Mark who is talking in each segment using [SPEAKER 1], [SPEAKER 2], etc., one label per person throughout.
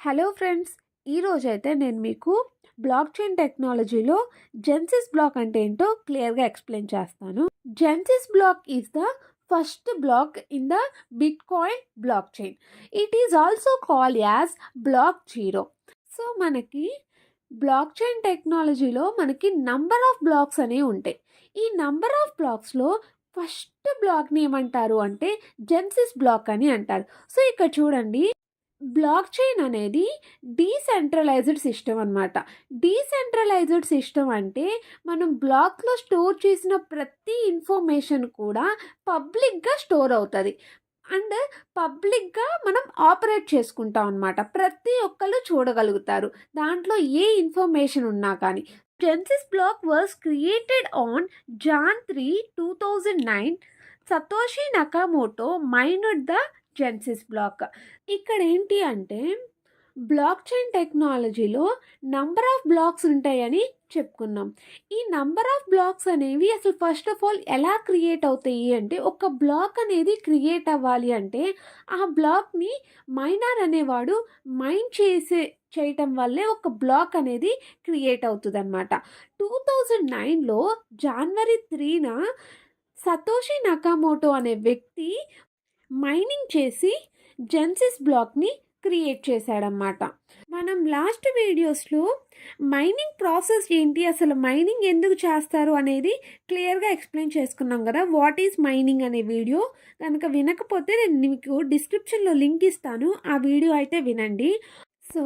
[SPEAKER 1] Hello friends, ఈరోజైతే నేను మీకు బ్లాక్ చైన్ టెక్నాలజీలో జెన్సిస్ బ్లాక్ అంటే ఏంటో క్లియర్గా ఎక్స్ప్లెయిన్ చేస్తాను. Genesis block is the first block in the bitcoin block chain. It is also called as block zero. So మనకి బ్లాక్ చైన్ టెక్నాలజీలో మనకి నంబర్ ఆఫ్ బ్లాక్స్ అనేవి ఉంటాయి. ఈ నంబర్ ఆఫ్ బ్లాక్స్లో ఫస్ట్ బ్లాక్ని ఏమంటారు అంటే జెన్సిస్ బ్లాక్ అని అంటారు. సో ఇక్కడ చూడండి, బ్లాక్ చైన్ అనేది డీసెంట్రలైజ్డ్ సిస్టమ్ అనమాట. డీసెంట్రలైజ్డ్ సిస్టమ్ అంటే మనం బ్లాక్లో స్టోర్ చేసిన ప్రతి ఇన్ఫర్మేషన్ కూడా పబ్లిక్గా స్టోర్ అవుతుంది అండ్ పబ్లిక్గా మనం ఆపరేట్ చేసుకుంటాం అనమాట. ప్రతి ఒక్కళ్ళు చూడగలుగుతారు దాంట్లో ఏ ఇన్ఫర్మేషన్ ఉన్నా కానీ. Genesis block was created on Jan 3, 2009. Satoshi Nakamoto mined the genesis block. ఇక్కడ ఏంటి అంటే బ్లాక్ చైన్ టెక్నాలజీలో నంబర్ ఆఫ్ బ్లాక్స్ ఉంటాయని చెప్పుకున్నాం. ఈ నంబర్ ఆఫ్ బ్లాక్స్ అనేవి అసలు ఫస్ట్ ఆఫ్ ఆల్ ఎలా క్రియేట్ అవుతాయి అంటే, ఒక బ్లాక్ అనేది క్రియేట్ అవ్వాలి అంటే ఆ బ్లాక్ని మైనర్ అనేవాడు మైన్ చేయటం వల్లే ఒక బ్లాక్ అనేది క్రియేట్ అవుతుంది అనమాట. 2009లో జనవరి 3న సతోషి నకామోటో అనే వ్యక్తి మైనింగ్ చేసి జెన్సిస్ బ్లాక్ని క్రియేట్ చేశాడనమాట. మనం లాస్ట్ వీడియోస్లో మైనింగ్ ప్రాసెస్ ఏంటి, అసలు మైనింగ్ ఎందుకు చేస్తారు అనేది క్లియర్గా ఎక్స్ప్లెయిన్ చేసుకున్నాం కదా. వాట్ ఈజ్ మైనింగ్ అనే వీడియో కనుక వినకపోతే నేను మీకు డిస్క్రిప్షన్లో లింక్ ఇస్తాను, ఆ వీడియో అయితే వినండి. సో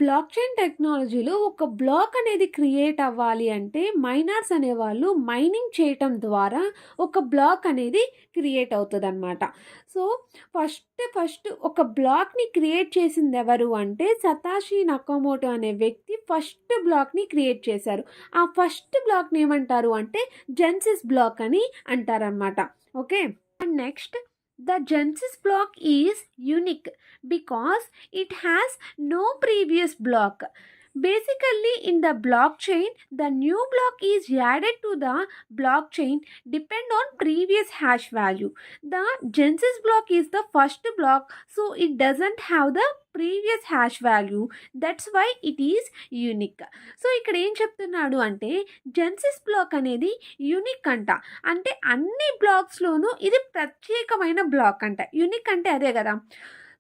[SPEAKER 1] బ్లాక్ చైన్ టెక్నాలజీలో ఒక బ్లాక్ అనేది క్రియేట్ అవ్వాలి అంటే మైనర్స్ అనేవాళ్ళు మైనింగ్ చేయటం ద్వారా ఒక బ్లాక్ అనేది క్రియేట్ అవుతుంది అనమాట. సో ఫస్ట్ ఒక బ్లాక్ని క్రియేట్ చేసింది ఎవరు అంటే సతోషి నకామోటో అనే వ్యక్తి ఫస్ట్ బ్లాక్ని క్రియేట్ చేశారు. ఆ ఫస్ట్ బ్లాక్ని ఏమంటారు అంటే జెన్సిస్ బ్లాక్ అని అంటారనమాట. Okay, and next, the Genesis block is unique because it has no previous block. Basically, in the blockchain, the new block is added to the blockchain depend on previous hash value. The Genesis block is the first block, so it doesn't have the previous hash value. That's why it is unique. So ఇక్కడ ఏం చెప్తున్నాడు అంటే genesis black అనేది unique అంట. అంటే అన్ని బ్లాక్స్లోనూ ఇది ప్రత్యేకమైన బ్లాక్ అంట. యూనిక్ అంటే అదే కదా.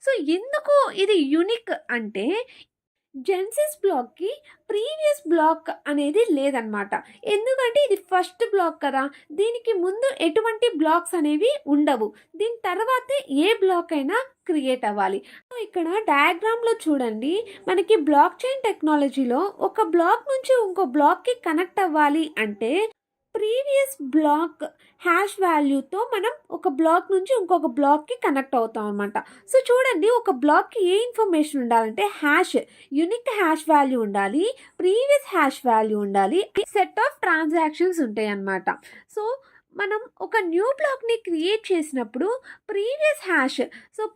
[SPEAKER 1] సో ఎందుకు ఇది యూనిక్ అంటే జెన్సిస్ బ్లాక్కి ప్రీవియస్ బ్లాక్ అనేది లేదనమాట. ఎందుకంటే ఇది ఫస్ట్ బ్లాక్ కదా, దీనికి ముందు ఎటువంటి బ్లాక్స్ అనేవి ఉండవు. దీని తర్వాతే ఏ బ్లాక్ అయినా క్రియేట్ అవ్వాలి. సో ఇక్కడ డయాగ్రామ్లో చూడండి, మనకి బ్లాక్ చైన్ టెక్నాలజీలో ఒక బ్లాక్ నుంచి ఇంకో బ్లాక్కి కనెక్ట్ అవ్వాలి అంటే ప్రీవియస్ బ్లాక్ హ్యాష్ వాల్యూతో మనం ఒక బ్లాక్ నుంచి ఇంకొక బ్లాక్కి కనెక్ట్ అవుతాం అనమాట. సో చూడండి, ఒక బ్లాక్కి ఏ ఇన్ఫర్మేషన్ ఉండాలంటే యూనిక్ హ్యాష్ వాల్యూ ఉండాలి, ప్రీవియస్ హ్యాష్ వాల్యూ ఉండాలి, సెట్ ఆఫ్ ట్రాన్సాక్షన్స్ ఉంటాయి అన్నమాట. సో మనం ఒక న్యూ బ్లాక్ని క్రియేట్ చేసినప్పుడు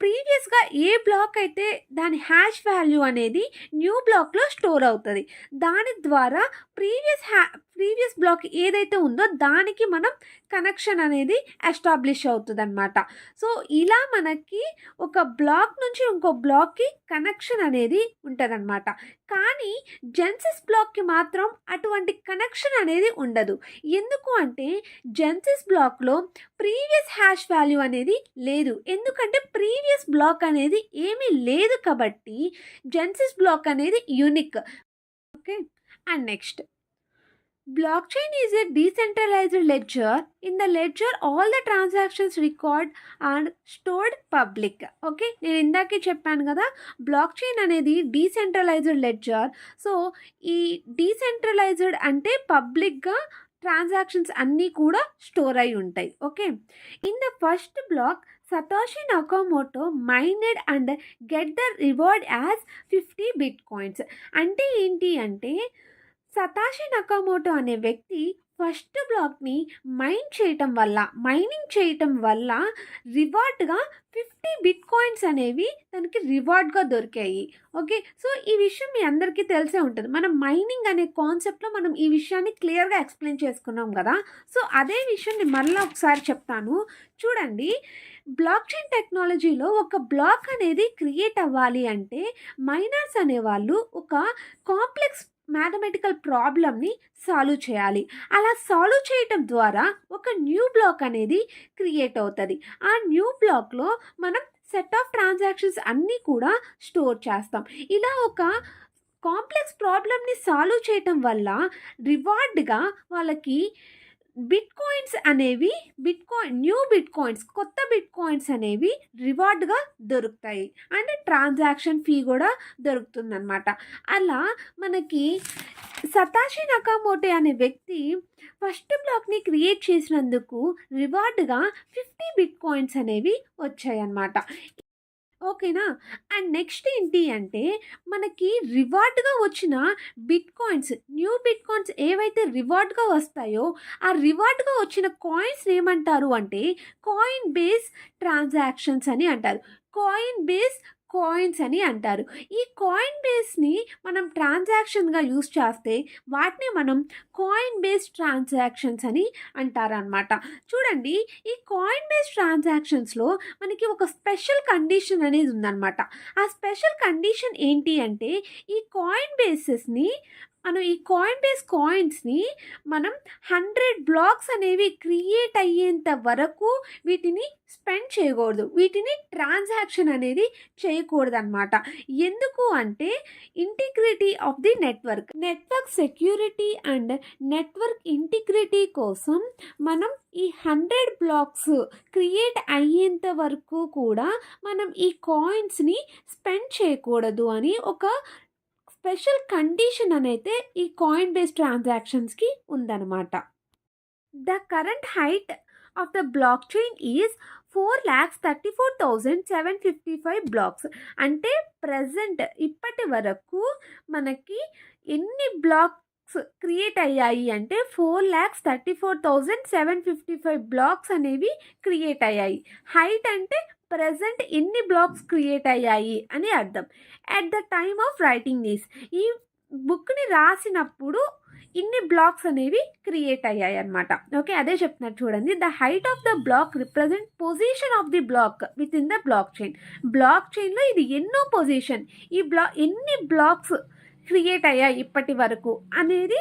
[SPEAKER 1] ప్రీవియస్గా ఏ బ్లాక్ అయితే దాని హ్యాష్ వాల్యూ అనేది న్యూ బ్లాక్లో స్టోర్ అవుతుంది. దాని ద్వారా ప్రీవియస్ బ్లాక్ ఏదైతే ఉందో దానికి మనం కనెక్షన్ అనేది ఎస్టాబ్లిష్ అవుతుంది అనమాట. సో ఇలా మనకి ఒక బ్లాక్ నుంచి ఇంకో బ్లాక్కి కనెక్షన్ అనేది ఉంటుంది అనమాట. కానీ జెన్సిస్ బ్లాక్కి మాత్రం అటువంటి కనెక్షన్ అనేది ఉండదు. ఎందుకు అంటే జెన్సిస్ బ్లాక్లో ప్రీవియస్ హ్యాష్ వాల్యూ అనేది లేదు. ఎందుకంటే ప్రీవియస్ బ్లాక్ అనేది ఏమీ లేదు కాబట్టి జెన్సిస్ బ్లాక్ అనేది unique. Okay, and next, blockchain is a decentralized ledger. In the ledger all the transactions record are stored public. Okay, నేను ఇందాకే చెప్పాను కదా, బ్లాక్ చైన్ అనేది డీసెంట్రలైజ్డ్ లెడ్జర్. సో ఈ డీసెంట్రలైజ్డ్ అంటే పబ్లిక్గా ట్రాన్సాక్షన్స్ అన్నీ కూడా స్టోర్ అయి ఉంటాయి. Okay, in the first block Satoshi Nakamoto mined and get the reward as 50 bitcoins. అంటే ఏంటి అంటే సతోషి నకామోటో అనే వ్యక్తి ఫస్ట్ బ్లాక్ని మైనింగ్ చేయటం వల్ల రివార్డ్గా 50 బిట్కాయిన్స్ అనేవి తనకి రివార్డ్గా దొరికాయి. ఓకే, సో ఈ విషయం మీ అందరికీ తెలిసే ఉంటుంది. మనం మైనింగ్ అనే కాన్సెప్ట్లో మనం ఈ విషయాన్ని క్లియర్గా ఎక్స్ప్లెయిన్ చేసుకున్నాం కదా. సో అదే విషయం నేను మళ్ళీ ఒకసారి చెప్తాను చూడండి. బ్లాక్ చైన్ టెక్నాలజీలో ఒక బ్లాక్ అనేది క్రియేట్ అవ్వాలి అంటే మైనర్స్ అనేవాళ్ళు ఒక కాంప్లెక్స్ మ్యాథమెటికల్ ప్రాబ్లమ్ని సాల్వ్ చేయాలి. అలా సాల్వ్ చేయటం ద్వారా ఒక న్యూ బ్లాక్ అనేది క్రియేట్ అవుతుంది. ఆ న్యూ బ్లాక్లో మనం సెట్ ఆఫ్ ట్రాన్సాక్షన్స్ అన్నీ కూడా స్టోర్ చేస్తాం. ఇలా ఒక కాంప్లెక్స్ ప్రాబ్లమ్ని సాల్వ్ చేయటం వల్ల రివార్డ్గా వాళ్ళకి న్యూ బిట్ కాయిన్స్ కొత్త బిట్ కాయిన్స్ అనేవి రివార్డ్గా దొరుకుతాయి. అండ్ ట్రాన్సాక్షన్ ఫీ కూడా దొరుకుతుందన్నమాట. అలా మనకి సతాషి నకామోటో అనే వ్యక్తి ఫస్ట్ బ్లాక్ని క్రియేట్ చేసినందుకు రివార్డ్గా 50 బిట్ కాయిన్స్ అనేవి వచ్చాయన్నమాట. ఓకేనా. అండ్ నెక్స్ట్ ఏంటి అంటే మనకి రివార్డ్గా వచ్చిన న్యూ బిట్ కాయిన్స్ ఏవైతే రివార్డ్గా వస్తాయో ఆ రివార్డ్గా వచ్చిన కాయిన్స్ ఏమంటారు అంటే కాయిన్ బేస్ ట్రాన్సాక్షన్స్ అని అంటారు. కాయిన్ బేస్ కాయిన్స్ అని అంటారు. ఈ కాయిన్ బేస్ని మనం ట్రాన్సాక్షన్గా యూస్ చేస్తే వాటిని మనం కాయిన్ బేస్ ట్రాన్సాక్షన్స్ అని అంటారనమాట. చూడండి, ఈ కాయిన్ బేస్ ట్రాన్సాక్షన్స్లో మనకి ఒక స్పెషల్ కండిషన్ అనేది ఉందన్నమాట. ఆ స్పెషల్ కండిషన్ ఏంటి అంటే ఈ కాయిన్ బేస్ కాయిన్స్ని మనం 100 బ్లాక్స్ అనేవి క్రియేట్ అయ్యేంత వరకు వీటిని స్పెండ్ చేయకూడదు, వీటిని ట్రాన్సాక్షన్ అనేది చేయకూడదు అనమాట. ఎందుకు అంటే integrity of the network security and network integrity కోసం మనం ఈ 100 బ్లాక్స్ క్రియేట్ అయ్యేంత వరకు కూడా మనం ఈ కాయిన్స్ని స్పెండ్ చేయకూడదు అని ఒక స్పెషల్ కండిషన్ అనేది ఈ కాయిన్ బేస్డ్ ట్రాన్సాక్షన్స్కి ఉందన్నమాట. The current height of the block chain is 4,34,755 blocks. అంటే ప్రజెంట్ ఇప్పటి వరకు మనకి ఎన్ని బ్లాక్స్ క్రియేట్ అయ్యాయి అంటే 4,34,755 బ్లాక్స్ అనేవి క్రియేట్ అయ్యాయి. హైట్ అంటే ప్రజెంట్ ఎన్ని బ్లాక్స్ క్రియేట్ అయ్యాయి అని అర్థం. At the time of writing this, ఈ బుక్ని రాసినప్పుడు ఇన్ని బ్లాక్స్ అనేవి క్రియేట్ అయ్యాయి అనమాట. ఓకే, అదే చెప్తున్నారు చూడండి. The height of the block represent position of the block within the block చైన్లో ఇది ఎన్నో పొజిషన్, ఎన్ని బ్లాక్స్ క్రియేట్ అయ్యాయి ఇప్పటి వరకు అనేది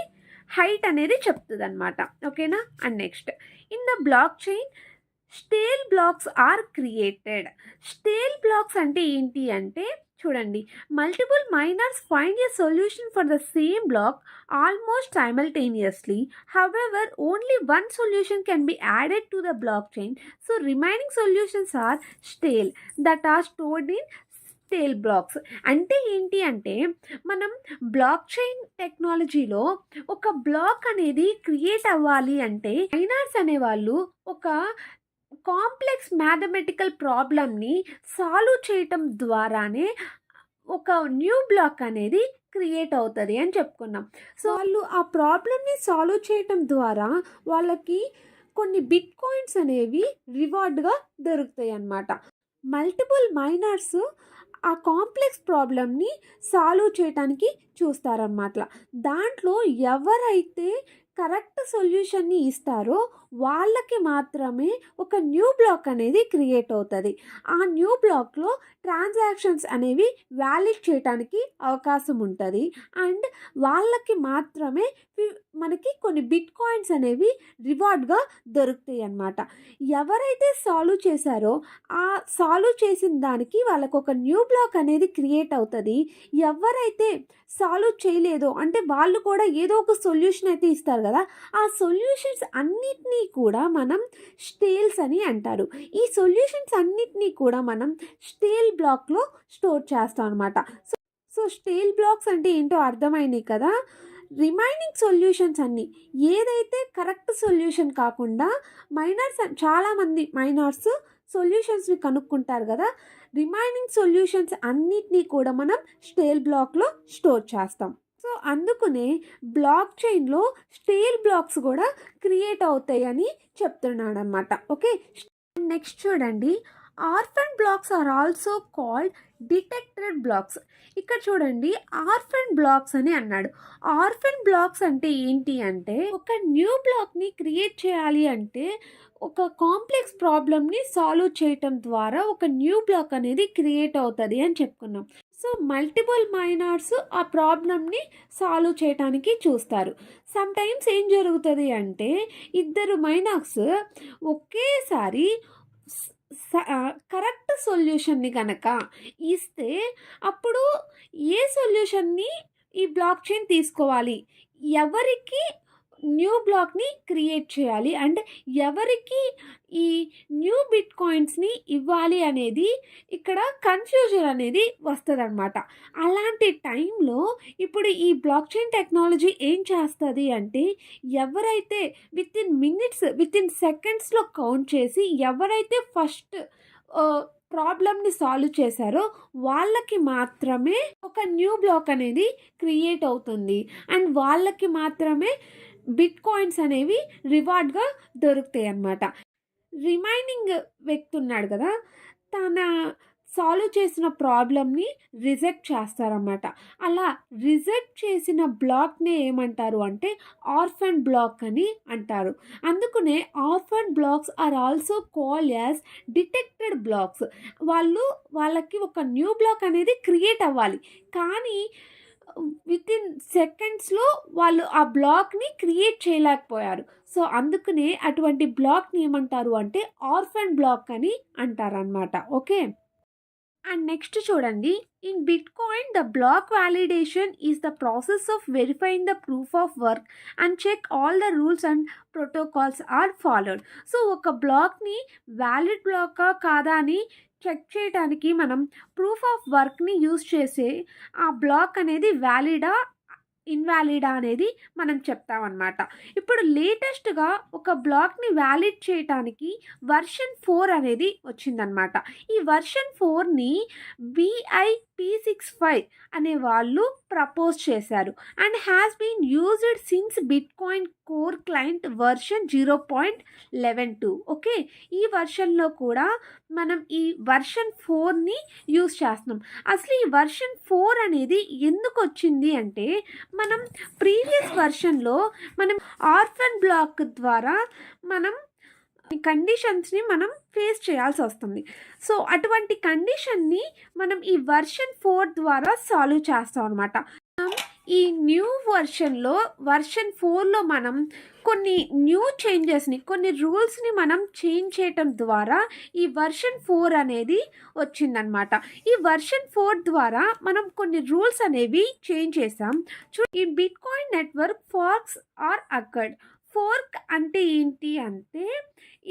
[SPEAKER 1] హైట్ అనేది చెప్తుంది అనమాట. ఓకేనా. And next, in the block chain stale blocks are created. Stale blocks అంటే ఏంటి అంటే చూడండి, multiple miners find a solution for the same block almost simultaneously. However only one solution can be added to the block chain. So remaining solutions are stale that are stored in stale blocks. అంటే ఏంటి అంటే మనం black chain టెక్నాలజీలో ఒక black అనేది create అవ్వాలి అంటే miners అనేవాళ్ళు ఒక కాంప్లెక్స్ మ్యాథమెటికల్ ప్రాబ్లమ్ని సాల్వ్ చేయటం ద్వారానే ఒక న్యూ బ్లాక్ అనేది క్రియేట్ అవుతుంది అని చెప్పుకున్నాం. సో వాళ్ళు ఆ ప్రాబ్లమ్ని సాల్వ్ చేయటం ద్వారా వాళ్ళకి కొన్ని బిట్ కాయిన్స్ అనేవి రివార్డ్గా దొరుకుతాయి అన్నమాట. మల్టిపుల్ మైనర్స్ ఆ కాంప్లెక్స్ ప్రాబ్లమ్ని సాల్వ్ చేయడానికి చూస్తారన్నమాట. దాంట్లో ఎవరైతే కరెక్ట్ సొల్యూషన్ని ఇస్తారో వాళ్ళకి మాత్రమే ఒక న్యూ బ్లాక్ అనేది క్రియేట్ అవుతుంది. ఆ న్యూ బ్లాక్లో ట్రాన్సాక్షన్స్ అనేవి వ్యాలిడ్ చేయడానికి అవకాశం ఉంటుంది. అండ్ వాళ్ళకి మాత్రమే మనకి కొన్ని బిట్ కాయిన్స్ అనేవి రివార్డ్గా దొరుకుతాయి అన్నమాట. ఎవరైతే సాల్వ్ చేశారో ఆ సాల్వ్ చేసిన దానికి వాళ్ళకు ఒక న్యూ బ్లాక్ అనేది క్రియేట్ అవుతుంది. ఎవరైతే సాల్వ్ చేయలేదో అంటే వాళ్ళు కూడా ఏదో ఒక సొల్యూషన్ అయితే ఇస్తారు కదా, ఆ సొల్యూషన్స్ అన్నిటినీ కూడా మనం స్టేల్స్ అని అంటారు. ఈ సొల్యూషన్స్ అన్నిటినీ కూడా మనం స్టేల్ బ్లాక్లో స్టోర్ చేస్తాం అనమాట. సో స్టేల్ బ్లాక్స్ అంటే ఏంటో అర్థమైంది కదా. రిమైనింగ్ సొల్యూషన్స్ అన్నీ ఏదైతే కరెక్ట్ సొల్యూషన్ కాకుండా చాలామంది మైనర్స్ సొల్యూషన్స్ని కనుక్కుంటారు కదా, రిమైనింగ్ సొల్యూషన్స్ అన్నిటినీ కూడా మనం స్టేల్ బ్లాక్లో స్టోర్ చేస్తాం. సో అందుకనే బ్లాక్ చైన్లో స్టేల్ బ్లాక్స్ కూడా క్రియేట్ అవుతాయి అని చెప్తున్నాడు అనమాట. ఓకే, నెక్స్ట్ చూడండి, orphan blocks are also called detected blocks. ఇక్కడ చూడండి, ఆర్ఫన్ బ్లాక్స్ అని అన్నాడు. ఆర్ఫన్ బ్లాక్స్ అంటే ఏంటి అంటే, ఒక న్యూ బ్లాక్ని క్రియేట్ చేయాలి అంటే ఒక కాంప్లెక్స్ ప్రాబ్లమ్ని సాల్వ్ చేయటం ద్వారా ఒక న్యూ బ్లాక్ అనేది క్రియేట్ అవుతుంది అని చెప్పుకున్నాం. సో మల్టిపుల్ మైనర్స్ ఆ ప్రాబ్లమ్ని సాల్వ్ చేయడానికి చూస్తారు. సమ్ టైమ్స్ ఏం జరుగుతుంది అంటే, ఇద్దరు మైనర్స్ ఒకేసారి కరెక్ట్ సొల్యూషన్ని కనుక ఇస్తే అప్పుడు ఏ సొల్యూషన్ని ఈ బ్లాక్ చైన్ తీసుకోవాలి, ఎవరికి న్యూ బ్లాక్ని క్రియేట్ చేయాలి అండ్ ఎవరికి ఈ న్యూ బిట్ కాయిన్స్ని ఇవ్వాలి అనేది ఇక్కడ కన్ఫ్యూజన్ అనేది వస్తుంది అనమాట. అలాంటి టైంలో ఇప్పుడు ఈ బ్లాక్ చైన్ టెక్నాలజీ ఏం చేస్తుంది అంటే, ఎవరైతే with in minutes with in సెకండ్స్లో కౌంట్ చేసి ఎవరైతే ఫస్ట్ ప్రాబ్లమ్ని సాల్వ్ చేశారో వాళ్ళకి మాత్రమే ఒక న్యూ బ్లాక్ అనేది క్రియేట్ అవుతుంది అండ్ వాళ్ళకి మాత్రమే బిట్ కాయిన్స్ అనేవి రివార్డ్గా దొరుకుతాయి అన్నమాట. రిమైనింగ్ వ్యక్తి ఉన్నాడు కదా, తన సాల్వ్ చేసిన ప్రాబ్లమ్ని రిజెక్ట్ చేస్తారన్నమాట. అలా రిజెక్ట్ చేసిన బ్లాక్ని ఏమంటారు అంటే ఆర్ఫన్ బ్లాక్ అని అంటారు. అందుకనే orphan blocks are also called as detected blocks. వాళ్ళకి ఒక న్యూ బ్లాక్ అనేది క్రియేట్ అవ్వాలి, కానీ విత్ ఇన్ సెకండ్స్లో వాళ్ళు ఆ బ్లాక్ని క్రియేట్ చేయలేకపోయారు. సో అందుకనే అటువంటి బ్లాక్ని ఏమంటారు అంటే ఆర్ఫన్ బ్లాక్ అని అంటారనమాట. ఓకే, అండ్ నెక్స్ట్ చూడండి, in bitcoin the block validation is the process of verifying the proof of work and check all the rules and protocols are followed. So ఒక బ్లాక్ని వ్యాలిడ్ బ్లాకా కాదా అని చెక్ చేయడానికి మనం proof of వర్క్ని use చేసి ఆ బ్లాక్ అనేది వ్యాలిడా ఇన్వాలిడా అనేది మనం చెప్తామన్నమాట. ఇప్పుడు లేటెస్ట్గా ఒక బ్లాక్ని వ్యాలిడ్ చేయటానికి వర్షన్ 4 అనేది వచ్చిందనమాట. ఈ వర్షన్ 4ని BIP65 అనే వాళ్ళు ప్రపోజ్ చేశారు and has been used since bitcoin core client version 0.11. Okay, ఈ వర్షన్లో కూడా మనం ఈ వర్షన్ 4ని యూజ్ చేస్తున్నాం. అసలు ఈ వర్షన్ 4 అనేది ఎందుకు వచ్చింది అంటే, మనం ప్రీవియస్ వర్షన్లో మనం ఆర్ఫన్ బ్లాక్ ద్వారా మనం కండిషన్స్ని మనం ఫేస్ చేయాల్సి వస్తుంది. సో అటువంటి కండిషన్ని మనం ఈ వర్షన్ 4 ద్వారా సాల్వ్ చేస్తాం అనమాట. ఈ న్యూ వర్షన్ 4లో మనం కొన్ని న్యూ చేంజెస్ని, కొన్ని రూల్స్ని మనం చేంజ్ చేయటం ద్వారా ఈ వర్షన్ 4 అనేది వచ్చిందనమాట. ఈ వర్షన్ 4 ద్వారా మనం కొన్ని రూల్స్ అనేవి చేంజ్ చేసాం. ఈ bitcoin network forks are occurred. Fork అంటే ఏంటి అంటే,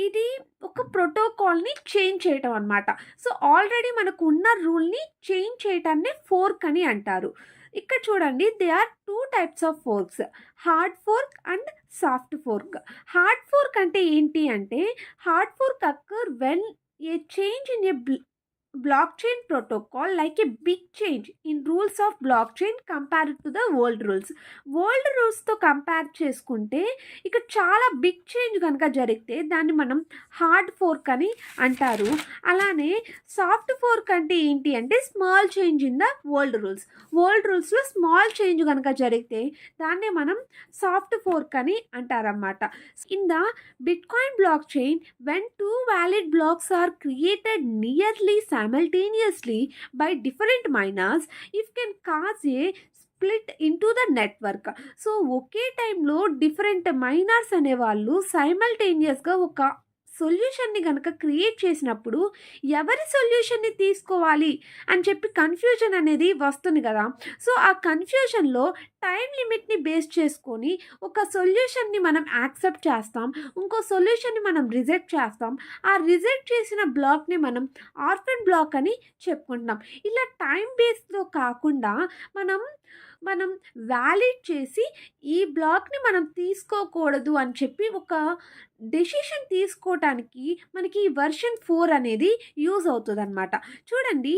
[SPEAKER 1] ఇది ఒక ప్రోటోకాల్ని చేంజ్ చేయటం అనమాట. సో ఆల్రెడీ మనకు ఉన్న రూల్ని చేంజ్ చేయటాన్ని ఫోర్క్ అని అంటారు. ఇక్కడ చూడండి, there are 2 types of forks, hard fork and soft fork. Hard fork అంటే ఏంటి అంటే, hard fork occur when a change in a blockchain protocol like a big change in rules of blockchain compared to the old rules. Old రూల్స్తో compare చేసుకుంటే ఇక్కడ చాలా big change కనుక జరిగితే దాన్ని మనం హార్డ్ ఫోర్క్ అని అంటారు. అలానే సాఫ్ట్ ఫోర్క్ అంటే ఏంటి అంటే, small change in the old రూల్స్లో స్మాల్ చేంజ్ కనుక జరిగితే దాన్ని మనం సాఫ్ట్ ఫోర్క్ అని అంటారన్నమాట. In the bitcoin blockchain when 2 valid blocks are created nearly simultaneously by different miners, it can cause a split into the network. So ఒకే టైంలో different miners అనేవాళ్ళు సైమల్టేనియస్గా ఒక సొల్యూషన్ని కనుక క్రియేట్ చేసినప్పుడు ఎవరి సొల్యూషన్ని తీసుకోవాలి అని చెప్పి కన్ఫ్యూజన్ అనేది వస్తుంది కదా. సో ఆ కన్ఫ్యూజన్లో టైం లిమిట్ని బేస్ చేసుకొని ఒక సొల్యూషన్ని మనం యాక్సెప్ట్ చేస్తాం, ఇంకో సొల్యూషన్ని మనం రిజెక్ట్ చేస్తాం. ఆ రిజెక్ట్ చేసిన బ్లాక్ని మనం ఆర్ఫన్ బ్లాక్ అని చెప్పుకుంటున్నాం. ఇలా టైం బేస్లో కాకుండా మనం వ్యాలిడ్ చేసి ఈ బ్లాక్ని మనం తీసుకోకూడదు అని చెప్పి ఒక డెసిషన్ తీసుకోవటానికి మనకి ఈ వర్షన్ 4 అనేది యూజ్ అవుతుంది అనమాట. చూడండి,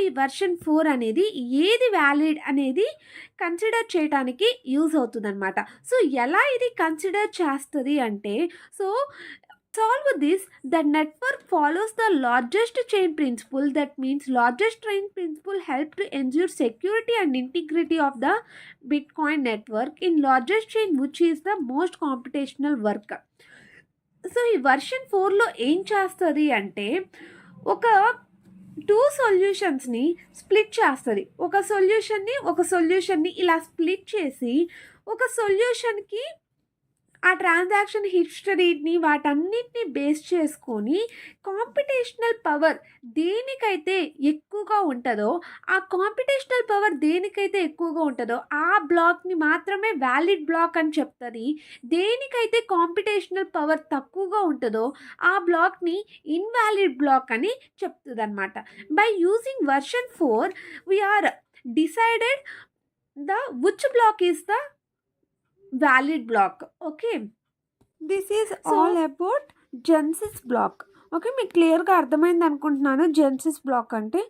[SPEAKER 1] ఈ వర్షన్ 4 అనేది ఏది వ్యాలిడ్ అనేది కన్సిడర్ చేయడానికి యూజ్ అవుతుంది అనమాట. సో ఎలా ఇది కన్సిడర్ చేస్తుంది అంటే, so Solve this, the network follows the largest chain principle. That means largest chain principle help to ensure security and integrity of the Bitcoin network in largest chain, which is the most computational work. So ఈ version 4లో ఏం చేస్తుంది అంటే ఒక two సొల్యూషన్స్ని split చేస్తుంది. ఒక సొల్యూషన్ని ఇలా split చేసి ఒక సొల్యూషన్కి ఆ ట్రాన్సాక్షన్ హిస్టరీని వాటన్నిటిని బేస్ చేసుకొని కాంపిటేషనల్ పవర్ దేనికైతే ఎక్కువగా ఉంటుందో ఆ బ్లాక్ని మాత్రమే వ్యాలిడ్ బ్లాక్ అని చెప్తుంది. దేనికైతే కాంపిటేషనల్ పవర్ తక్కువగా ఉంటుందో ఆ బ్లాక్ని ఇన్వాలిడ్ బ్లాక్ అని చెప్తుంది అనమాట. By using version 4 we are decided the which block is the valid block. Okay, this is all about Genesis block. Okay, మీకు క్లియర్గా అర్థమైంది అనుకుంటున్నాను. జెన్సిస్ బ్లాక్ అంటే